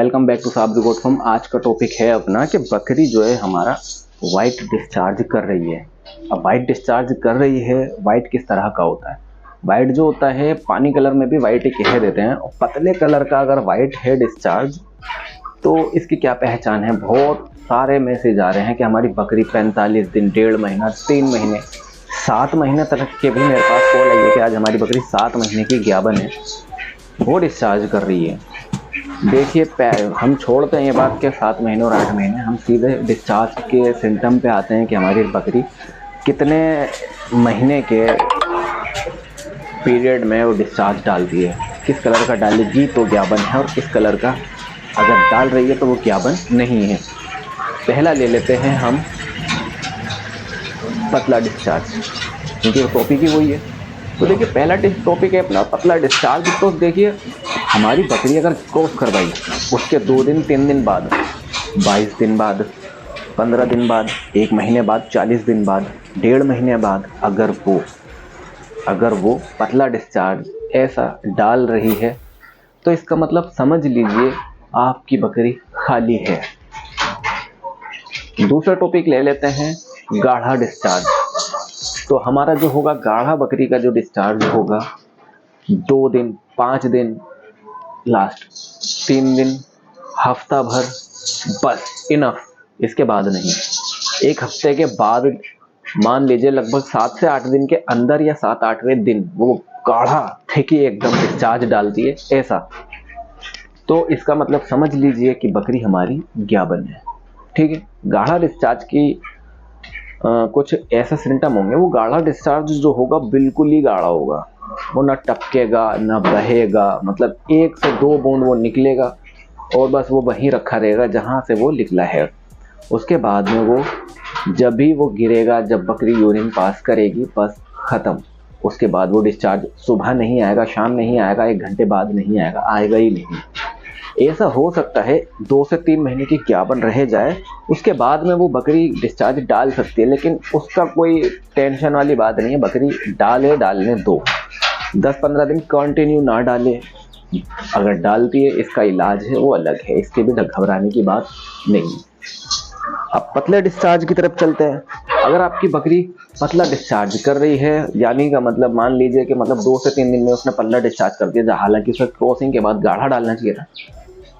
Welcome back to साब report form. आज का टॉपिक है अपना कि बकरी जो है हमारा वाइट डिस्चार्ज कर रही है। अब वाइट डिस्चार्ज कर रही है, वाइट किस तरह का होता है? वाइट जो होता है पानी कलर में भी वाइट ही कह देते हैं, और पतले कलर का अगर वाइट है डिस्चार्ज तो इसकी क्या पहचान है? बहुत सारे मैसेज आ रहे हैं कि हमारी बकरी 45 दिन, 1.5 महीना, 3 महीने, 7 महीने तक के भी मेरे पास कॉल आई है कि आज हमारी बकरी 7 महीने की ज्ञाबन है, वो डिस्चार्ज कर रही है। देखिए, हम छोड़ते हैं ये बात के 7 महीने और 8 महीने, हम सीधे डिस्चार्ज के सिम्टम पे आते हैं कि हमारी बकरी कितने महीने के पीरियड में वो डिस्चार्ज डालती है, किस कलर का डालेगी तो ज्ञाबन है, और किस कलर का अगर डाल रही है तो वो ज्ञाबन नहीं है। पहला ले लेते हैं हम पतला डिस्चार्ज, क्योंकि वो टॉपिक ही वही है। तो देखिए, पहला टॉपिक है अपना पतला डिस्चार्ज। तो देखिए, हमारी बकरी अगर क्रॉस करवाई उसके 2 दिन, 3 दिन बाद, 22 दिन बाद, 15 दिन बाद, 1 महीने बाद, 40 दिन बाद, 1.5 महीने बाद अगर वो पतला डिस्चार्ज ऐसा डाल रही है तो इसका मतलब समझ लीजिए आपकी बकरी खाली है। दूसरा टॉपिक ले लेते हैं गाढ़ा डिस्चार्ज। तो हमारा जो होगा गाढ़ा बकरी का जो डिस्चार्ज होगा 2 दिन, 5 दिन, लास्ट 3 दिन, हफ्ता भर, बस इनफ, इसके बाद नहीं। 1 हफ्ते के बाद मान लीजिए लगभग 7 से 8 दिन के अंदर या 7-8वें दिन वो गाढ़ा ठेकी एकदम डिस्चार्ज डालती है ऐसा, तो इसका मतलब समझ लीजिए कि बकरी हमारी ज्ञाबन है। ठीक है। गाढ़ा डिस्चार्ज की कुछ ऐसे सिम्टम होंगे। वो गाढ़ा डिस्चार्ज जो होगा बिल्कुल ही गाढ़ा होगा, वो ना टपकेगा ना बहेगा, मतलब 1 से 2 बूंद वो निकलेगा और बस वो वहीं रखा रहेगा जहाँ से वो निकला है। उसके बाद में वो जब भी वो गिरेगा, जब बकरी यूरिन पास करेगी, बस ख़त्म। उसके बाद वो डिस्चार्ज सुबह नहीं आएगा, शाम नहीं आएगा, 1 घंटे बाद नहीं आएगा, आएगा ही नहीं। ऐसा हो सकता है 2 से 3 महीने की ज्ञाबन रह जाए, उसके बाद में वो बकरी डिस्चार्ज डाल सकती है, लेकिन उसका कोई टेंशन वाली बात नहीं है। बकरी डालने दो, 10-15 दिन कंटिन्यू ना डाले। अगर डालती है इसका इलाज है, वो अलग है, इसके भी घबराने की बात नहीं। अब पतले डिस्चार्ज की तरफ चलते हैं। अगर आपकी बकरी पतला डिस्चार्ज कर रही है, यानी का मतलब मान लीजिए कि मतलब 2 से 3 दिन में उसने पतला डिस्चार्ज कर दिया, हालांकि उसे क्रॉसिंग के बाद गाढ़ा डालना चाहिए था,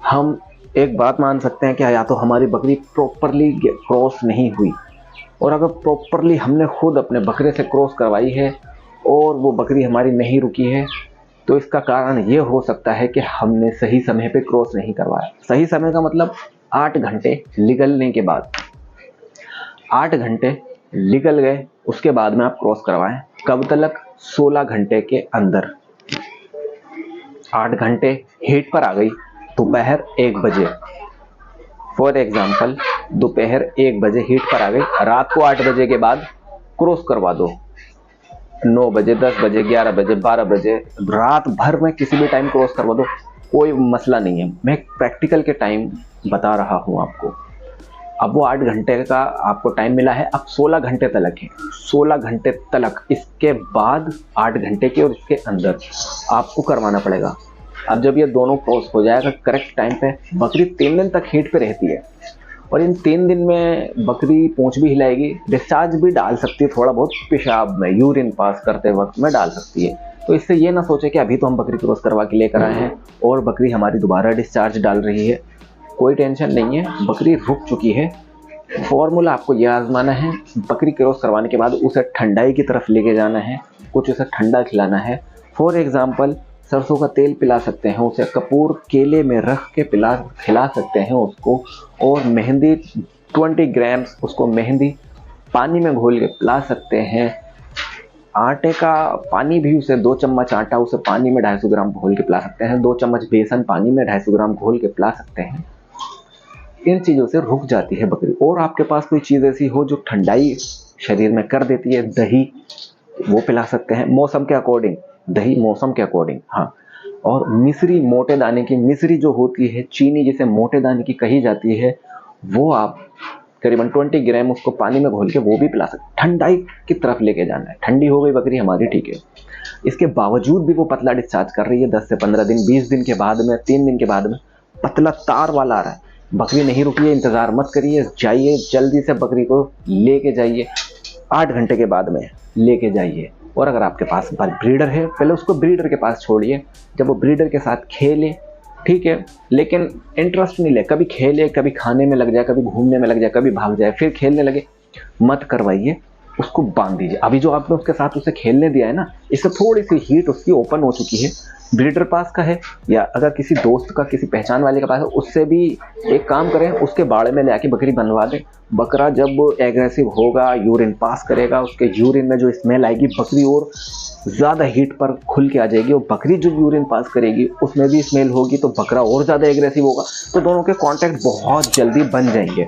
हम एक बात मान सकते हैं कि या तो हमारी बकरी प्रॉपरली क्रॉस नहीं हुई, और अगर प्रॉपरली हमने खुद अपने बकरे से क्रॉस करवाई है और वो बकरी हमारी नहीं रुकी है, तो इसका कारण ये हो सकता है कि हमने सही समय पे क्रॉस नहीं करवाया। सही समय का मतलब 8 घंटे निकलने के बाद, 8 घंटे निकल गए उसके बाद में आप क्रॉस करवाएं। कब तक? 16 घंटे के अंदर। 8 घंटे हीट पर आ गई दोपहर 1 बजे, फॉर एग्जाम्पल दोपहर 1 बजे हीट पर आ गई, रात को 8 बजे के बाद क्रॉस करवा दो। 9 बजे, 10 बजे, 11 बजे, 12 बजे, रात भर में किसी भी टाइम क्रॉस करवा दो, कोई मसला नहीं है। मैं प्रैक्टिकल के टाइम बता रहा हूँ आपको। अब वो 8 घंटे का आपको टाइम मिला है, अब 16 घंटे तलक है, 16 घंटे तलक, इसके बाद 8 घंटे के और इसके अंदर आपको करवाना पड़ेगा। अब जब ये दोनों क्रॉस हो जाएगा करेक्ट टाइम पे, बकरी 3 दिन तक हीट पे रहती है, और इन 3 दिन में बकरी पूंछ भी हिलाएगी, डिस्चार्ज भी डाल सकती है, थोड़ा बहुत पेशाब में, यूरिन पास करते वक्त में डाल सकती है। तो इससे ये ना सोचे कि अभी तो हम बकरी क्रॉस करवा के लेकर आए हैं और बकरी हमारी दोबारा डिस्चार्ज डाल रही है। कोई टेंशन नहीं है, बकरी रुक चुकी है। फॉर्मूला आपको यह आजमाना है, बकरी क्रॉस करवाने के बाद उसे ठंडाई की तरफ लेके जाना है, कुछ उसे ठंडा खिलाना है। फॉर एग्जाम्पल सरसों का तेल पिला सकते हैं उसे, कपूर केले में रख के खिला सकते हैं उसको, और मेहंदी 20 ग्राम्स उसको मेहंदी पानी में घोल के पिला सकते हैं। आटे का पानी भी उसे 2 चम्मच आटा उसे पानी में 250 ग्राम घोल के पिला सकते हैं, 2 चम्मच बेसन पानी में 250 ग्राम घोल के पिला सकते हैं। इन चीज़ों से रुक जाती है बकरी। और आपके पास कोई चीज़ ऐसी हो जो ठंडाई शरीर में कर देती है, दही वो पिला सकते हैं मौसम के अकॉर्डिंग, दही मौसम के अकॉर्डिंग। हाँ, और मिश्री, मोटे दाने की मिश्री जो होती है, चीनी जिसे मोटे दाने की कही जाती है, वो आप करीबन 20 ग्राम उसको पानी में घोल के वो भी पिला सकते। ठंडाई की तरफ लेके जाना है। ठंडी हो गई बकरी हमारी, ठीक है, इसके बावजूद भी वो पतला डिस्चार्ज कर रही है 10 से 15 दिन, 20 दिन के बाद में, 3 दिन के बाद में, पतला तार वाला आ रहा है। बकरी नहीं रुकी है, इंतजार मत करिए, जाइए जल्दी से बकरी को लेके जाइए, 8 घंटे के बाद में लेके जाइए। और अगर आपके पास ब्रीडर है, पहले उसको ब्रीडर के पास छोड़िए, जब वो ब्रीडर के साथ खेले, ठीक है, लेकिन इंटरेस्ट नहीं ले, कभी खेले, कभी खाने में लग जाए, कभी घूमने में लग जाए, कभी भाग जाए, फिर खेलने लगे, मत करवाइए, उसको बांध दीजिए। अभी जो आपने उसके साथ उसे खेलने दिया है ना, इससे थोड़ी सी हीट उसकी ओपन हो चुकी है। ब्रीडर पास का है या अगर किसी दोस्त का, किसी पहचान वाले के पास है, उससे भी एक काम करें, उसके बाड़े में ले आके बकरी बनवा दें। बकरा जब एग्रेसिव होगा, यूरिन पास करेगा, उसके यूरिन में जो स्मेल आएगी, बकरी और ज़्यादा हीट पर खुल के आ जाएगी, और बकरी जो यूरिन पास करेगी उसमें भी स्मेल होगी, तो बकरा और ज़्यादा एग्रेसिव होगा, तो दोनों के कॉन्टैक्ट बहुत जल्दी बन जाएंगे,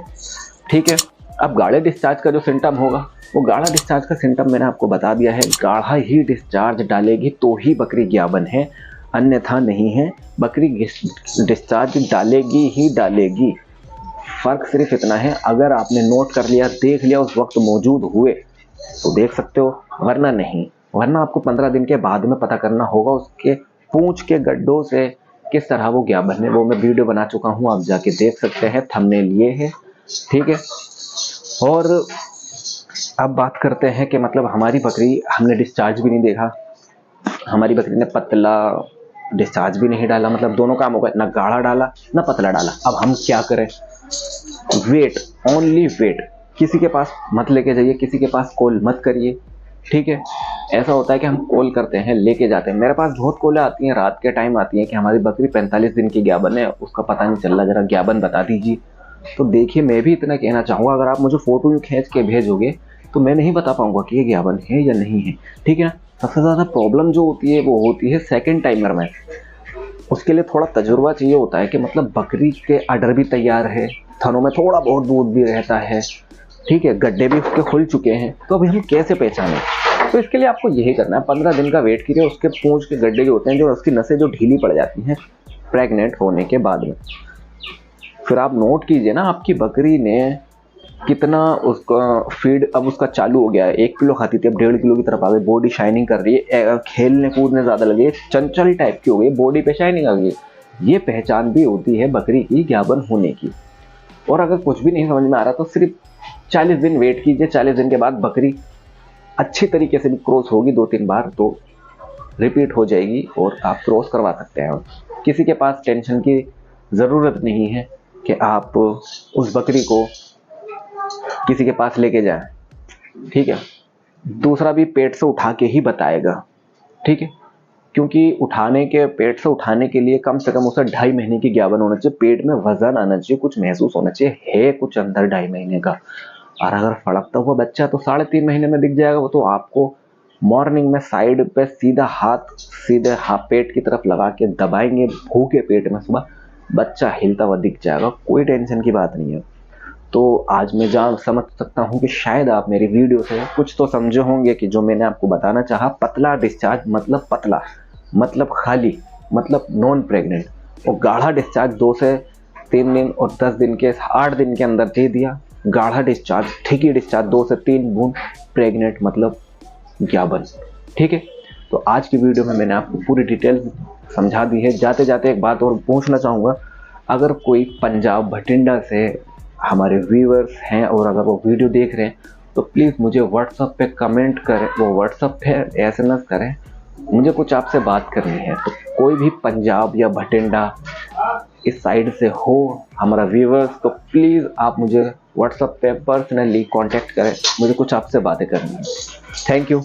ठीक है। अब गाढ़े डिस्चार्ज का जो सिम्टम होगा, वो गाढ़ा डिस्चार्ज का सिम्टम मैंने आपको बता दिया है। गाढ़ा ही डिस्चार्ज डालेगी तो ही बकरी ज्ञाबन है, अन्यथा नहीं है। बकरी डिस्चार्ज डालेगी ही डालेगी। फर्क सिर्फ इतना है, अगर आपने नोट कर लिया, देख लिया, उस वक्त मौजूद हुए तो देख सकते हो, वरना नहीं। वरना आपको 15 दिन के बाद में पता करना होगा उसके पूंछ के गड्ढों से किस तरह वो ज्ञाबन है। वो मैं वीडियो बना चुका हूँ, आप जाके देख सकते हैं, थंबनेल ये है, ठीक है। और अब बात करते हैं कि मतलब हमारी बकरी, हमने डिस्चार्ज भी नहीं देखा, हमारी बकरी ने पतला डिस्चार्ज भी नहीं डाला, मतलब दोनों काम हो गए, ना गाढ़ा डाला ना पतला डाला। अब हम क्या करें? Wait, only wait. किसी के पास मत लेके जाइए, किसी के पास कॉल मत करिए, ठीक है। ऐसा होता है कि हम कॉल करते हैं, लेके जाते हैं। मेरे पास बहुत कॉलें आती हैं, रात के टाइम आती हैं कि हमारी बकरी 45 दिन की ज्ञाबन है, उसका पता नहीं चल रहा, जरा ज्ञाबन बता दीजिए। तो देखिए, मैं भी इतना कहना चाहूँगा, अगर आप मुझे फोटो खींच के भेजोगे तो मैं नहीं बता पाऊंगा कि ये ज्ञाबन है या नहीं है, ठीक है ना। सबसे ज़्यादा प्रॉब्लम जो होती है वो होती है सेकंड टाइमर में। उसके लिए थोड़ा तजुर्बा चाहिए होता है कि मतलब बकरी के अडर भी तैयार है, थनों में थोड़ा बहुत दूध भी रहता है, ठीक है, गड्ढे भी उसके खुल चुके हैं, तो अभी हम कैसे पहचानें? तो इसके लिए आपको यही करना है, 15 दिन का वेट कीजिए। उसके पूंछ के गड्ढे जो होते हैं, जो उसकी नसें जो ढीली पड़ जाती हैं प्रेग्नेंट होने के बाद में, फिर आप नोट कीजिए ना आपकी बकरी ने कितना उसका फीड अब उसका चालू हो गया है। 1 किलो खाती थी, अब 1.5 किलो की तरफ आ गई, बॉडी शाइनिंग कर रही है, खेलने कूदने ज़्यादा लगे, चंचल टाइप की हो गई, बॉडी पे शाइनिंग आ गई। ये पहचान भी होती है बकरी की ज्ञाबन होने की। और अगर कुछ भी नहीं समझ में आ रहा तो सिर्फ 40 दिन वेट कीजिए, 40 दिन के बाद बकरी अच्छी तरीके से भी क्रॉस होगी, 2-3 बार तो रिपीट हो जाएगी और आप क्रॉस करवा सकते हैं। किसी के पास टेंशन की ज़रूरत नहीं है कि आप उस बकरी को किसी के पास लेके जाएं, ठीक है। दूसरा भी पेट से उठा के ही बताएगा, ठीक है, क्योंकि पेट से उठाने के लिए कम से कम उसे 2.5 महीने की ज्ञाबन होना चाहिए, पेट में वजन आना चाहिए, कुछ महसूस होना चाहिए, है कुछ अंदर 2.5 महीने का। और अगर फड़कता हुआ बच्चा तो 3.5 महीने में दिख जाएगा। वो तो आपको मॉर्निंग में साइड पे सीधे हाथ पेट की तरफ लगा के दबाएंगे, भूखे पेट में सुबह बच्चा हिलता हुआ दिख जाएगा, कोई टेंशन की बात नहीं है। तो आज मैं समझ सकता हूँ कि शायद आप मेरी वीडियो से कुछ तो समझे होंगे कि जो मैंने आपको बताना चाहा। पतला डिस्चार्ज मतलब पतला, मतलब खाली, मतलब नॉन प्रेग्नेंट। और गाढ़ा डिस्चार्ज 2 से 3 दिन और 10 दिन के 8 दिन के अंदर दे दिया। गाढ़ा डिस्चार्ज, ठीक ही डिस्चार्ज 2 से 3 बूंद, प्रेग्नेंट मतलब ज्ञाबन, ठीक है। तो आज की वीडियो में मैंने आपको पूरी डिटेल समझा दी है। जाते जाते एक बात और पूछना चाहूँगा, अगर कोई पंजाब भटिंडा से हमारे व्यूअर्स हैं और अगर वो वीडियो देख रहे हैं तो प्लीज़ मुझे व्हाट्सएप पे कमेंट करें, वो व्हाट्सएप पे SMS करें, मुझे कुछ आपसे बात करनी है। तो कोई भी पंजाब या भटिंडा इस साइड से हो हमारा व्यूअर्स, तो प्लीज़ आप मुझे व्हाट्सएप पे पर्सनली कांटेक्ट करें, मुझे कुछ आपसे बातें करनी है। Thank you.